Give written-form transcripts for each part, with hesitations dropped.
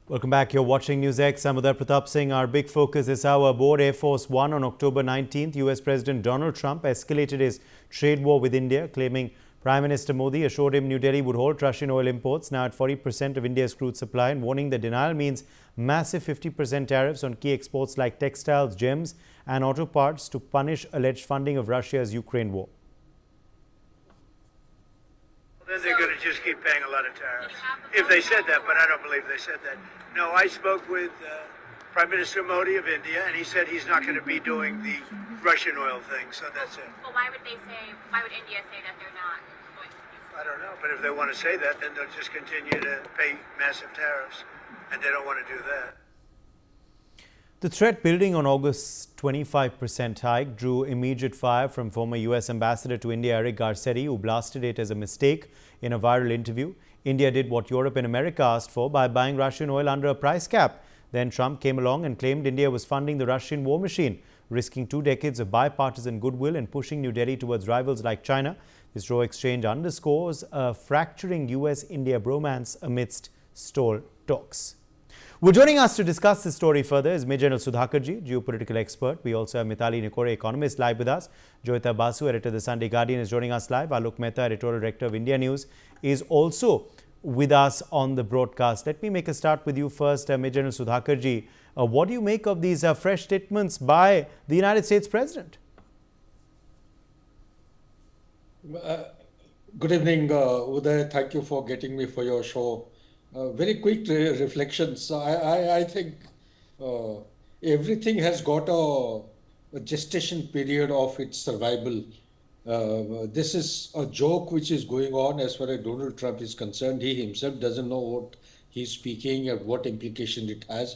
Welcome back. You're watching Newsx. I'm Uday Pratap Singh. Our big focus this hour aboard Air Force One on October 19th. US President Donald Trump escalated his trade war with India, claiming Prime Minister Modi assured him New Delhi would halt Russian oil imports, now at 40% of India's crude supply, and warning that denial means massive 50% tariffs on key exports like textiles, gems, and auto parts to punish alleged funding of Russia's Ukraine war. Then they're going to just keep paying a lot of tariffs. If they said that, but I don't believe they said that. No, I spoke with Prime Minister Modi of India, and he said he's not going to be doing the Russian oil thing, so that's it. But why would India say that they're not going to do? I don't know, but if they want to say that, then they'll just continue to pay massive tariffs, and they don't want to do that. The threat building on August's 25% hike drew immediate fire from former US Ambassador to India Eric Garcetti, who blasted it as a mistake in a viral interview. India did what Europe and America asked for by buying Russian oil under a price cap. Then Trump came along and claimed India was funding the Russian war machine, risking 2 decades of bipartisan goodwill and pushing New Delhi towards rivals like China. This raw exchange underscores a fracturing US-India bromance amidst stalled talks. Well, joining us to discuss this story further is Major General Sudhakarji, geopolitical expert. We also have Mithali Nikore, economist, live with us. Joyita Basu, editor of the Sunday Guardian, is joining us live. Alok Mehta, editorial director of India News, is also with us on the broadcast. Let me make a start with you first, Major General Sudhakarji. What do you make of these fresh statements by the United States President? Good evening, Uday. Thank you for getting me for your show. Very quick reflections. I think everything has got a gestation period of its survival. This is a joke which is going on as far as Donald Trump is concerned. He himself doesn't know what he's speaking and what implication it has.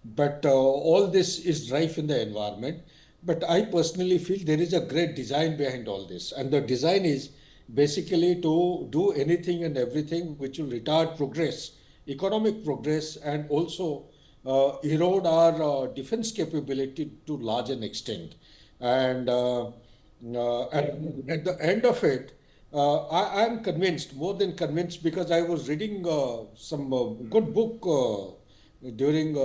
But all this is rife in the environment. But I personally feel there is a great design behind all this. And the design is basically to do anything and everything which will retard progress, economic progress, and also erode our defense capability to large an extent. And at the end of it, I am convinced, more than convinced, because I was reading some good book during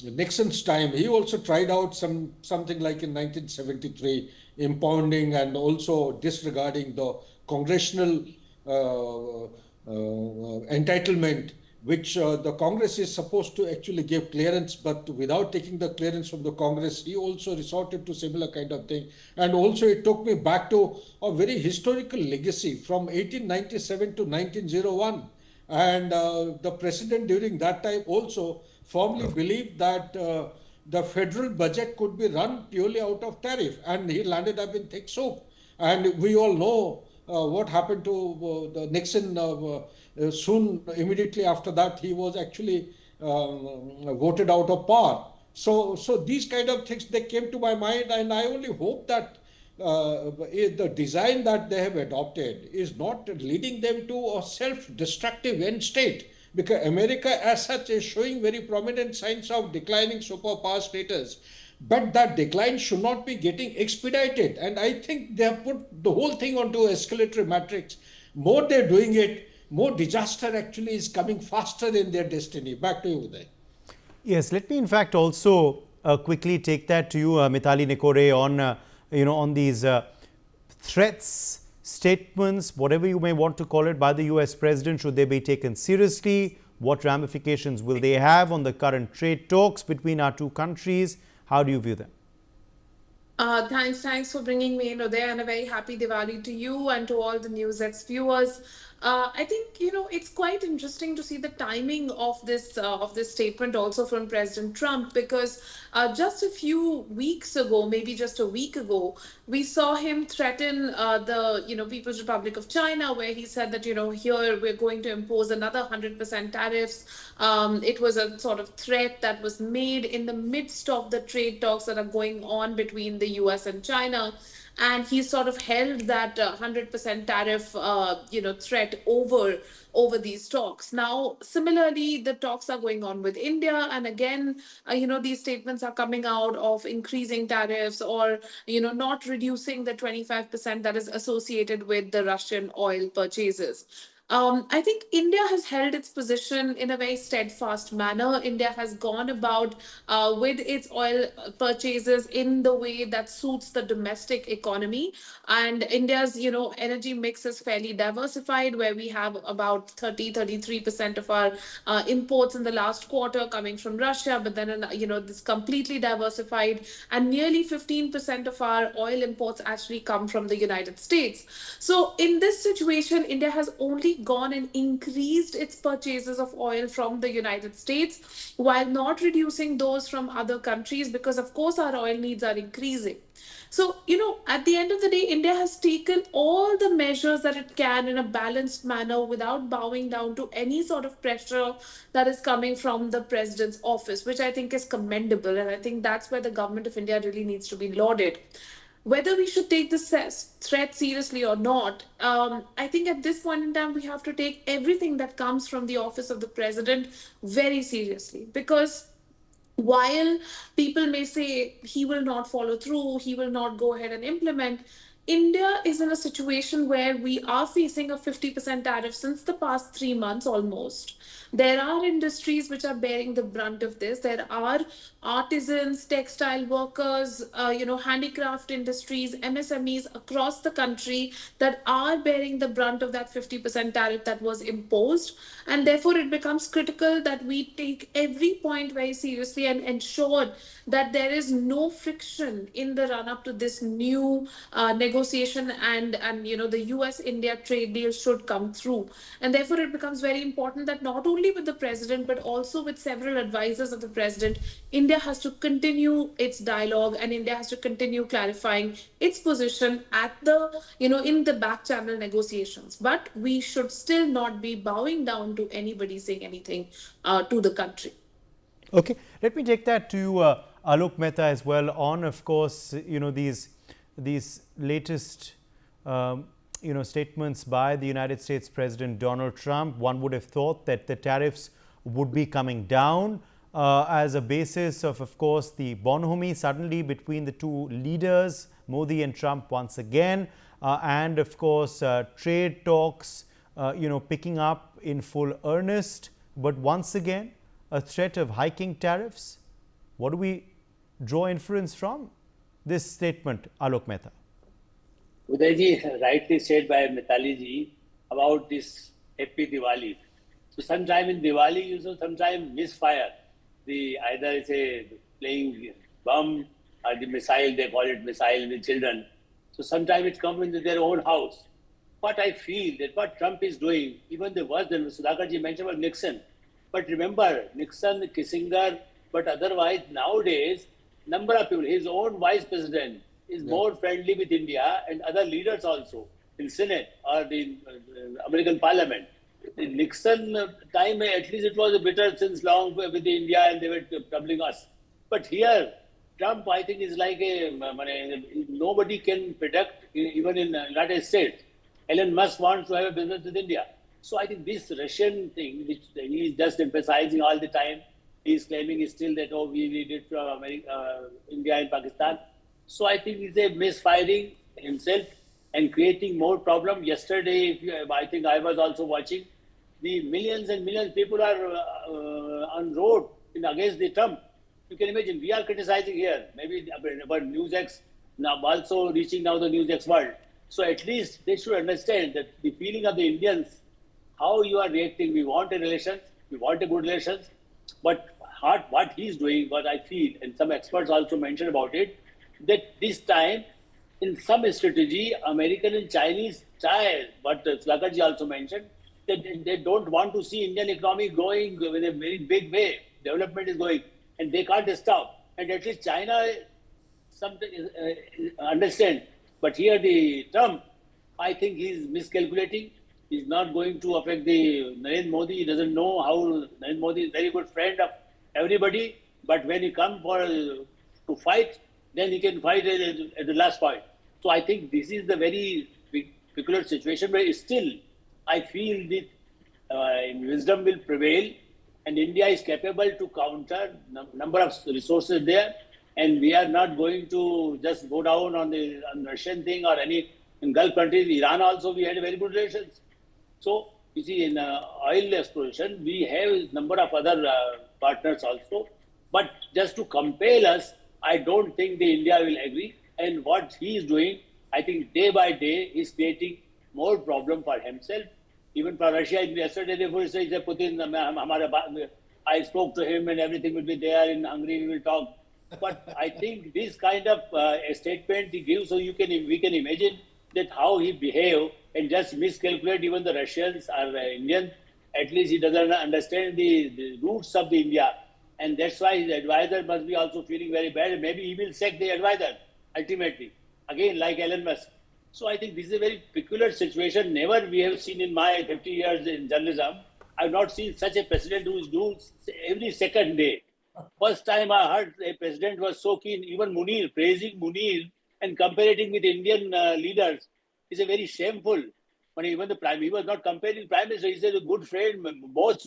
Nixon's time. He also tried out something like in 1973, impounding and also disregarding the congressional entitlement, which the Congress is supposed to actually give clearance, but without taking the clearance from the Congress, he also resorted to similar kind of thing. And also it took me back to a very historical legacy from 1897 to 1901. And the president during that time also firmly believed that the federal budget could be run purely out of tariff, and he landed up in thick soup. And we all know what happened to the Nixon. Soon, immediately after that, he was actually voted out of power. So these kind of things, they came to my mind, and I only hope that the design that they have adopted is not leading them to a self-destructive end state, because America as such is showing very prominent signs of declining superpower status. But that decline should not be getting expedited. And I think they have put the whole thing onto escalatory matrix. More they're doing it, more disaster actually is coming faster in their destiny. Back to you, Uday. Yes, let me in fact also quickly take that to you, Mithali Nikore, on on these threats, statements, whatever you may want to call it, by the US President. Should they be taken seriously? What ramifications will they have on the current trade talks between our two countries? How do you view them? Thanks for bringing me in, Uday, and a very happy Diwali to you and to all the Newsx viewers. I think it's quite interesting to see the timing of this statement also from President Trump, because just a few weeks ago, maybe just a week ago, we saw him threaten the People's Republic of China, where he said that here we're going to impose another 100% tariffs. It was a sort of threat that was made in the midst of the trade talks that are going on between the US and China. And he sort of held that 100% tariff, threat over these talks. Now, similarly, the talks are going on with India, and again, these statements are coming out of increasing tariffs or not reducing the 25% that is associated with the Russian oil purchases. I think India has held its position in a very steadfast manner. India has gone about with its oil purchases in the way that suits the domestic economy. And India's, energy mix is fairly diversified, where we have about 33% of our imports in the last quarter coming from Russia, but then, this completely diversified, and nearly 15% of our oil imports actually come from the United States. So, in this situation, India has only gone and increased its purchases of oil from the United States while not reducing those from other countries, because, of course, our oil needs are increasing. So, at the end of the day, India has taken all the measures that it can in a balanced manner without bowing down to any sort of pressure that is coming from the president's office, which I think is commendable. And I think that's where the government of India really needs to be lauded. Whether we should take this threat seriously or not, I think at this point in time, we have to take everything that comes from the office of the president very seriously, because while people may say he will not follow through, he will not go ahead and implement, India is in a situation where we are facing a 50% tariff since the past 3 months almost. There are industries which are bearing the brunt of this. There are artisans, textile workers, handicraft industries, MSMEs across the country that are bearing the brunt of that 50% tariff that was imposed. And therefore, it becomes critical that we take every point very seriously and ensure that there is no friction in the run up to this new negotiation, and the US India trade deal should come through. And therefore, it becomes very important that not only with the president but also with several advisors of the president, India has to continue its dialogue, and India has to continue clarifying its position at the, in the back channel negotiations. But we should still not be bowing down to anybody saying anything to the country. Okay, let me take that to Alok Mehta as well on, of course, these latest statements by the United States President Donald Trump. One would have thought that the tariffs would be coming down as a basis of course, the bonhomie suddenly between the two leaders, Modi and Trump once again, and of course trade talks picking up in full earnest. But once again, a threat of hiking tariffs. What do we draw inference from this statement, Alok Mehta? Udayji, rightly said by Mitali ji about this happy Diwali. So sometime in Diwali, sometimes misfire. Either it's a playing bomb or the missile, they call it missile with children. So sometimes it comes into their own house. But I feel that what Trump is doing, even the worse than Sudhakar ji mentioned about Nixon. But remember, Nixon, Kissinger, but otherwise nowadays, number of people, his own vice president is more friendly with India and other leaders also in Senate or the American Parliament. In Nixon time, at least it was bitter since long with India and they were troubling us. But here, Trump, I think, is like nobody can predict, even in the United States. Elon Musk wants to have a business with India. So I think this Russian thing, which he is just emphasizing all the time, he is claiming still that, we need it from America, India and Pakistan. So I think he's a misfiring himself and creating more problem. Yesterday, I think I was also watching, the millions and millions of people are on road against the Trump. You can imagine, we are criticizing here, maybe about Newsx, now also reaching now the Newsx world. So at least they should understand that the feeling of the Indians, how you are reacting. We want a relations, we want a good relations, but what he's doing, what I feel, and some experts also mentioned about it, that this time, in some strategy, American and Chinese try, but Sudhakar also mentioned, that they don't want to see Indian economy growing in a very big way. Development is going, and they can't stop. And at least China something understand. But here the Trump, I think he's miscalculating. He's not going to affect the Narendra Modi. He doesn't know how. Narendra Modi is a very good friend of everybody. But when he comes to fight, then he can fight at the last point. So I think this is the very peculiar situation where still I feel that wisdom will prevail and India is capable to counter number of resources there. And we are not going to just go down on the Russian thing or any in Gulf countries. Iran also, we had very good relations. So You see, in oil exploration, we have a number of other partners also. But just to compel us, I don't think the India will agree. And what he is doing, I think day by day, is creating more problem for himself. Even for Russia, yesterday they said Putin, I spoke to him and everything will be there in Hungary, we will talk. But I think this kind of a statement he gives, so we can imagine that how he behave and just miscalculate even the Russians or Indians. At least he doesn't understand the roots of the India. And that's why his advisor must be also feeling very bad. Maybe he will sack the advisor ultimately, again, like Elon Musk. So I think this is a very peculiar situation. Never we have seen in my 50 years in journalism. I've not seen such a president who is doing every second day. First time I heard a president was so keen, even Munir, praising Munir and comparing with Indian leaders is a very shameful. When even he was not comparing prime minister, he said a good friend, both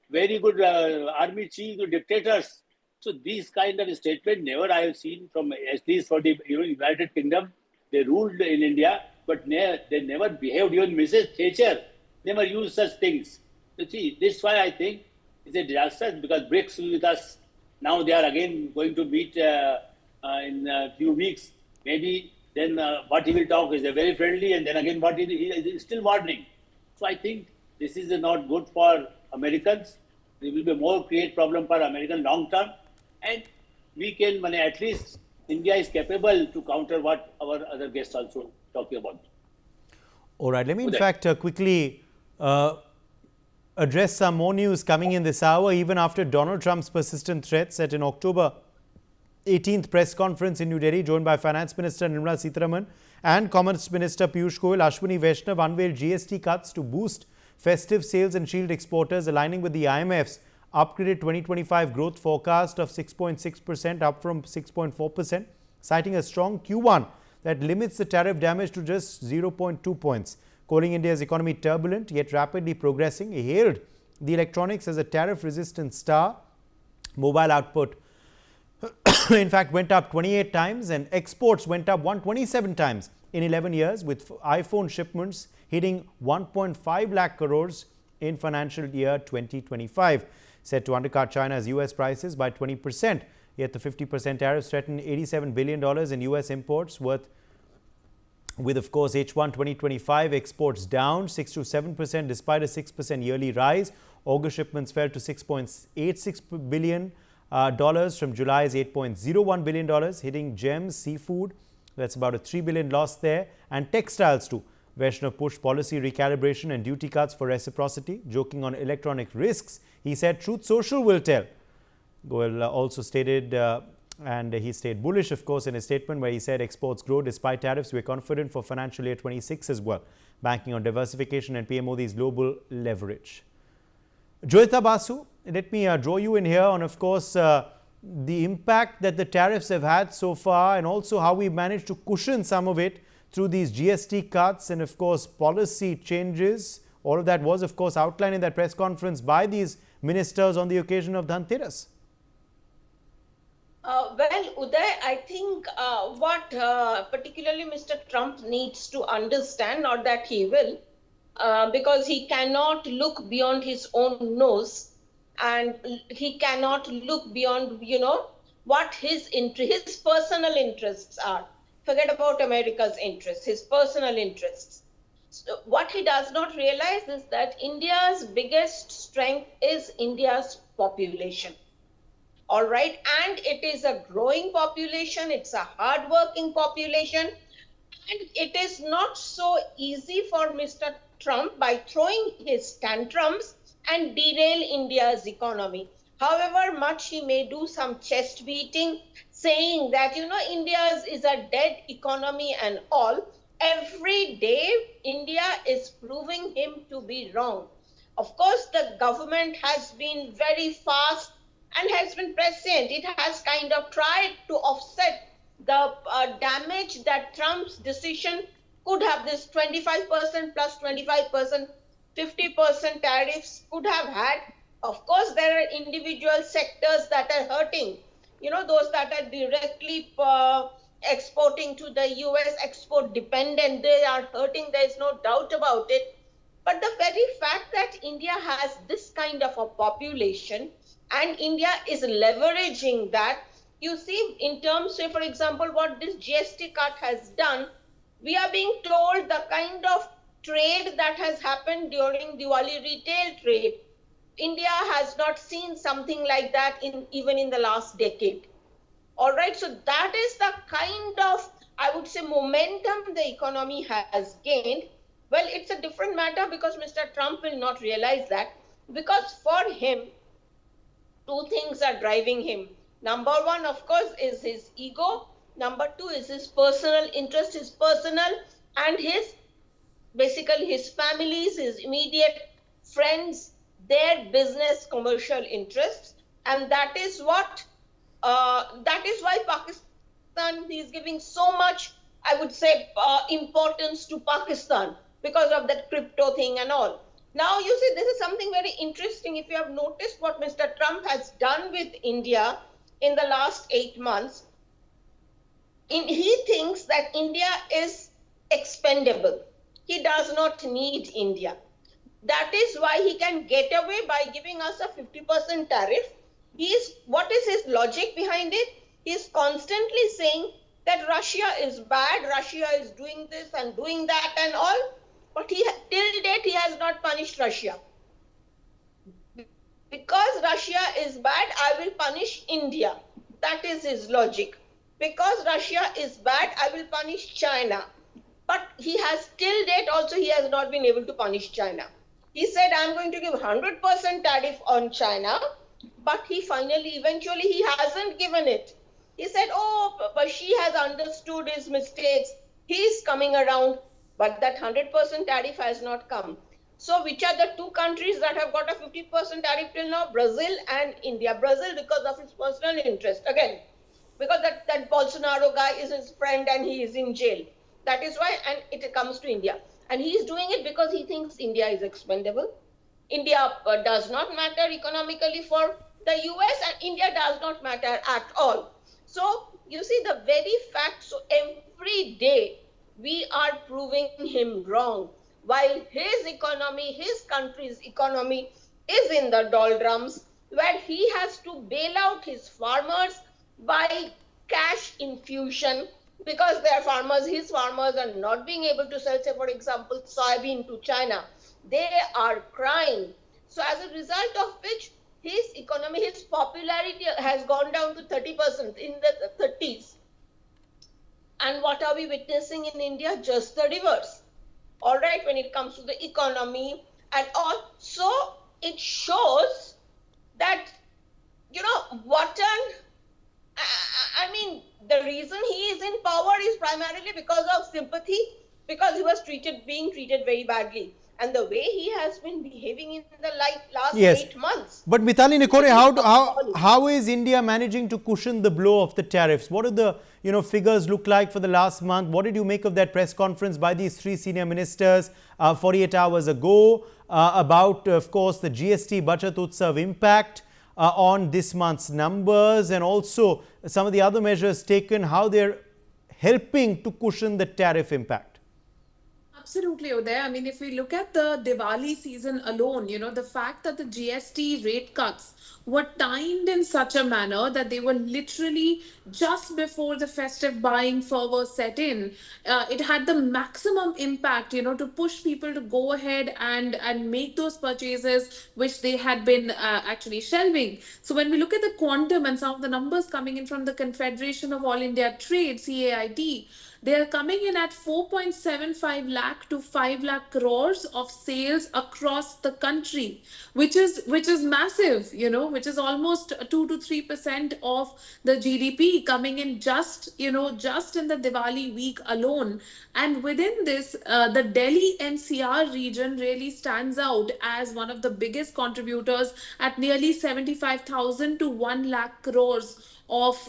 very good army chief, dictators. So these kind of statement never I have seen from, at least for the United Kingdom. They ruled in India, but they never behaved. Even Mrs. Thatcher never used such things. You see, this is why I think it's a disaster, because BRICS with us. Now they are again going to meet in a few weeks. Maybe then what he will talk is very friendly, and then again what he is still warning. So I think this is not good for Americans. It will be more create problem for American long term, and we can, at least India is capable to counter what our other guests also talking about. All right, let me in fact quickly address some more news coming in this hour, even after Donald Trump's persistent threats at an October 18th press conference in New Delhi, joined by Finance Minister Nirmala Sitharaman and Commerce Minister Piyush Goyal. Ashwini Vaishnav unveiled GST cuts to boost festive sales and shield exporters, aligning with the IMF's upgraded 2025 growth forecast of 6.6%, up from 6.4%, citing a strong Q1 that limits the tariff damage to just 0.2 points. Calling India's economy turbulent yet rapidly progressing, he hailed the electronics as a tariff-resistant star. Mobile output in fact went up 28 times and exports went up 127 times in 11 years, with iPhone shipments hitting 1.5 lakh crores in financial year 2025, set to undercut China's US prices by 20%. Yet the 50% tariffs threaten $87 billion in US imports, with of course H1 2025 exports down 6 to 7% despite a 6% yearly rise. August shipments fell to $6.86 billion from July's $8.01 billion, hitting gems, seafood, that's about a $3 billion loss there, and textiles too. Vaishnav pushed policy recalibration and duty cuts for reciprocity. Joking on electronic risks, he said Truth Social will tell. Goyal also stated, and he stayed bullish, of course, in a statement where he said exports grow despite tariffs. We're confident for financial year 26 as well, banking on diversification and PM Modi's global leverage. Joyita Basu, let me draw you in here on, of course, the impact that the tariffs have had so far, and also how we managed to cushion some of it through these GST cuts and, of course, policy changes. All of that was, of course, outlined in that press conference by these ministers on the occasion of Dhanteras. Well, Uday, I think what particularly Mr. Trump needs to understand, not that he will, because he cannot look beyond his own nose, and he cannot look beyond, what his personal interests are. Forget about America's interests, his personal interests. So what he does not realize is that India's biggest strength is India's population. All right, and it is a growing population, it's a hardworking population, and it is not so easy for Mr. Trump by throwing his tantrums and derail India's economy. However much he may do some chest beating, saying that, India is a dead economy and all, every day India is proving him to be wrong. Of course, the government has been very fast and has been prescient. It has kind of tried to offset the damage that Trump's decision could have, this 25% plus 25%, 50% tariffs could have had. Of course, there are individual sectors that are hurting. Those that are directly exporting to the US, export dependent, they are hurting. There is no doubt about it. But the very fact that India has this kind of a population and India is leveraging that, you see, in terms, say, for example, what this GST cut has done, we are being told the kind of trade that has happened during Diwali retail trade. India has not seen something like that even in the last decade. All right, so that is the kind of, I would say, momentum the economy has gained. Well, it's a different matter because Mr. Trump will not realize that, because for him, two things are driving him. Number one, of course, is his ego. Number two is his personal interest, his personal and his, basically his families, his immediate friends, their business commercial interests. And that is what, that is why Pakistan, he is giving so much, I would say, importance to Pakistan because of that crypto thing and all. Now, you see, this is something very interesting. If you have noticed what Mr. Trump has done with India in the last 8 months, he thinks that India is expendable. He does not need India. That is why he can get away by giving us a 50% tariff. What is his logic behind it? He's constantly saying that Russia is bad, Russia is doing this and doing that and all. But till date, he has not punished Russia. Because Russia is bad, I will punish India. That is his logic. Because Russia is bad, I will punish China. But he has, till date also, he has not been able to punish China. He said, I'm going to give 100% tariff on China. But eventually, he hasn't given it. He said, oh, but she has understood his mistakes. He's coming around. But that 100% tariff has not come. So which are the two countries that have got a 50% tariff till now? Brazil and India. Brazil because of his personal interest. Again, because that Bolsonaro guy is his friend and he is in jail. That is why, and it comes to India. And he is doing it because he thinks India is expendable. India does not matter economically for the US, and India does not matter at all. So you see the very fact, so every day we are proving him wrong. While his economy, his country's economy is in the doldrums, where he has to bail out his farmers by cash infusion because their farmers, his farmers are not being able to sell, say, for example, soybean to China. They are crying. So as a result of which, his economy, his popularity has gone down to 30%, in the 30s. And what are we witnessing in India? Just the reverse. All right, when it comes to the economy and all. So it shows that, I mean, the reason he is in power is primarily because of sympathy, because he was being treated very badly. And the way he has been behaving in the last 8 months. But Mithali Nikore, how is India managing to cushion the blow of the tariffs? What do the figures look like for the last month? What did you make of that press conference by these three senior ministers 48 hours ago about, of course, the GST Bachat Utsav impact on this month's numbers, and also some of the other measures taken, how they're helping to cushion the tariff impact? Absolutely, Uday. I mean, if we look at the Diwali season alone, the fact that the GST rate cuts were timed in such a manner that they were literally just before the festive buying fervor set in, it had the maximum impact, to push people to go ahead and make those purchases which they had been actually shelving. So when we look at the quantum and some of the numbers coming in from the Confederation of All India Trade, CAIT, they are coming in at 4.75 lakh to 5 lakh crores of sales across the country, which is massive, which is almost 2 to 3% of the GDP coming in just in the Diwali week alone. And within this, the Delhi NCR region really stands out as one of the biggest contributors at nearly 75,000 to 1 lakh crores of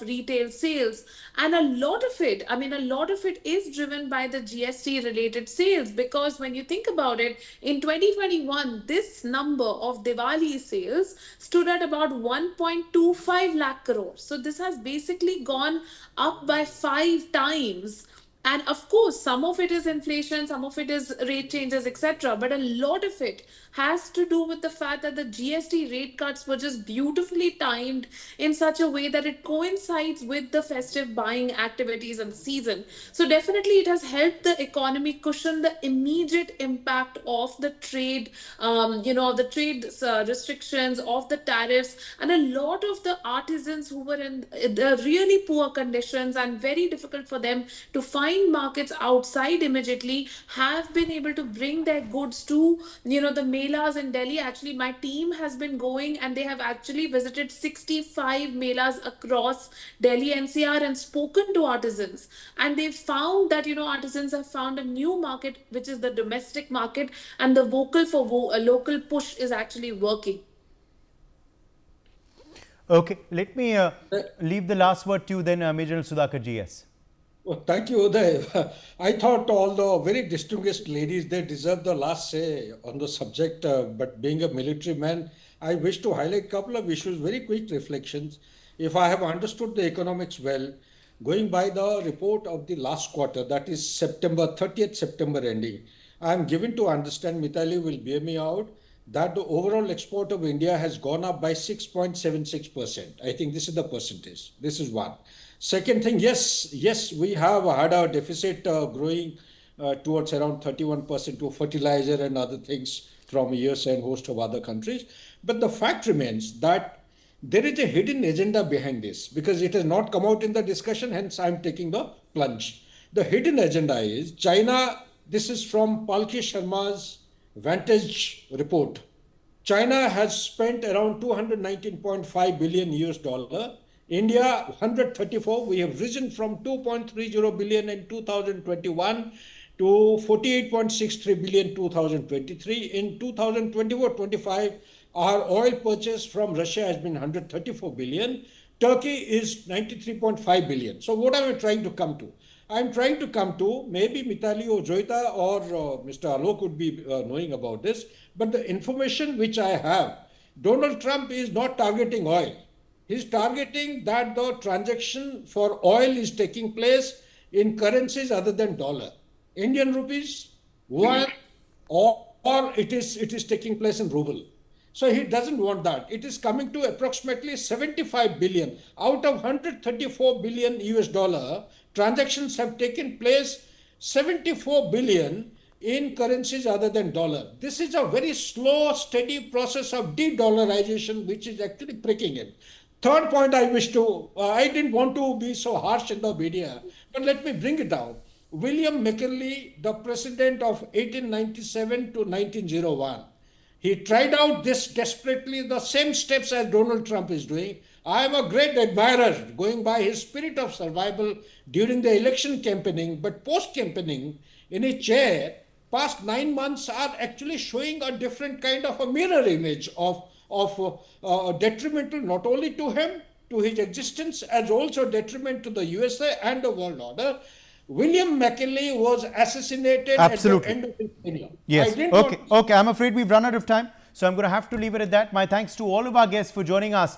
retail sales. And a lot of it is driven by the GST related sales, because when you think about it, in 2021 this number of Diwali sales stood at about 1.25 lakh crores. So this has basically gone up by 5 times. And of course, some of it is inflation, some of it is rate changes, etc. But a lot of it has to do with the fact that the GST rate cuts were just beautifully timed in such a way that it coincides with the festive buying activities and season. So definitely, it has helped the economy cushion the immediate impact of the trade, the trade restrictions, of the tariffs, and a lot of the artisans who were in the really poor conditions and very difficult for them to find markets outside immediately have been able to bring their goods to the melas in Delhi. Actually, my team has been going and they have actually visited 65 melas across Delhi NCR and spoken to artisans, and they found that artisans have found a new market, which is the domestic market, and the vocal for a local push is actually working. Okay, let me leave the last word to you then, Major Sudhakar GS. Well, thank you, Uday. I thought all the very distinguished ladies, they deserve the last say on the subject. But being a military man, I wish to highlight a couple of issues, very quick reflections. If I have understood the economics well, going by the report of the last quarter, that is September 30th, September ending, I am given to understand, Mitali will bear me out, that the overall export of India has gone up by 6.76%. I think this is the percentage. This is one. Second thing, yes, we have had a deficit growing towards around 31% to fertilizer and other things from US and host of other countries. But the fact remains that there is a hidden agenda behind this because it has not come out in the discussion, hence I'm taking the plunge. The hidden agenda is China, this is from Palki Sharma's Vantage report. China has spent around 219.5 billion US dollar. India 134. We have risen from 2.30 billion in 2021 to 48.63 billion 2023. In 2024-25, our oil purchase from Russia has been 134 billion. Turkey is 93.5 billion. So what am I trying to come to? I'm trying to come to, maybe Mitali or Joyita or Mr. Alok would be knowing about this, but the information which I have, Donald Trump is not targeting oil. He's targeting that the transaction for oil is taking place in currencies other than dollar. Indian rupees, yuan, or it is taking place in ruble. So he doesn't want that. It is coming to approximately 75 billion. Out of 134 billion US dollar, transactions have taken place 74 billion in currencies other than dollar. This is a very slow, steady process of de-dollarization, which is actually pricking it. Third point I wish to, I didn't want to be so harsh in the media, but let me bring it down. William McKinley, the president of 1897 to 1901, he tried out this desperately, the same steps as Donald Trump is doing. I am a great admirer going by his spirit of survival during the election campaigning, but post-campaigning in his chair, past 9 months are actually showing a different kind of a mirror image of detrimental not only to him, to his existence, as also detriment to the USA and the world order. William McKinley was assassinated Absolutely. at the end of his tenure. Yes. Okay. I'm afraid we've run out of time. So I'm going to have to leave it at that. My thanks to all of our guests for joining us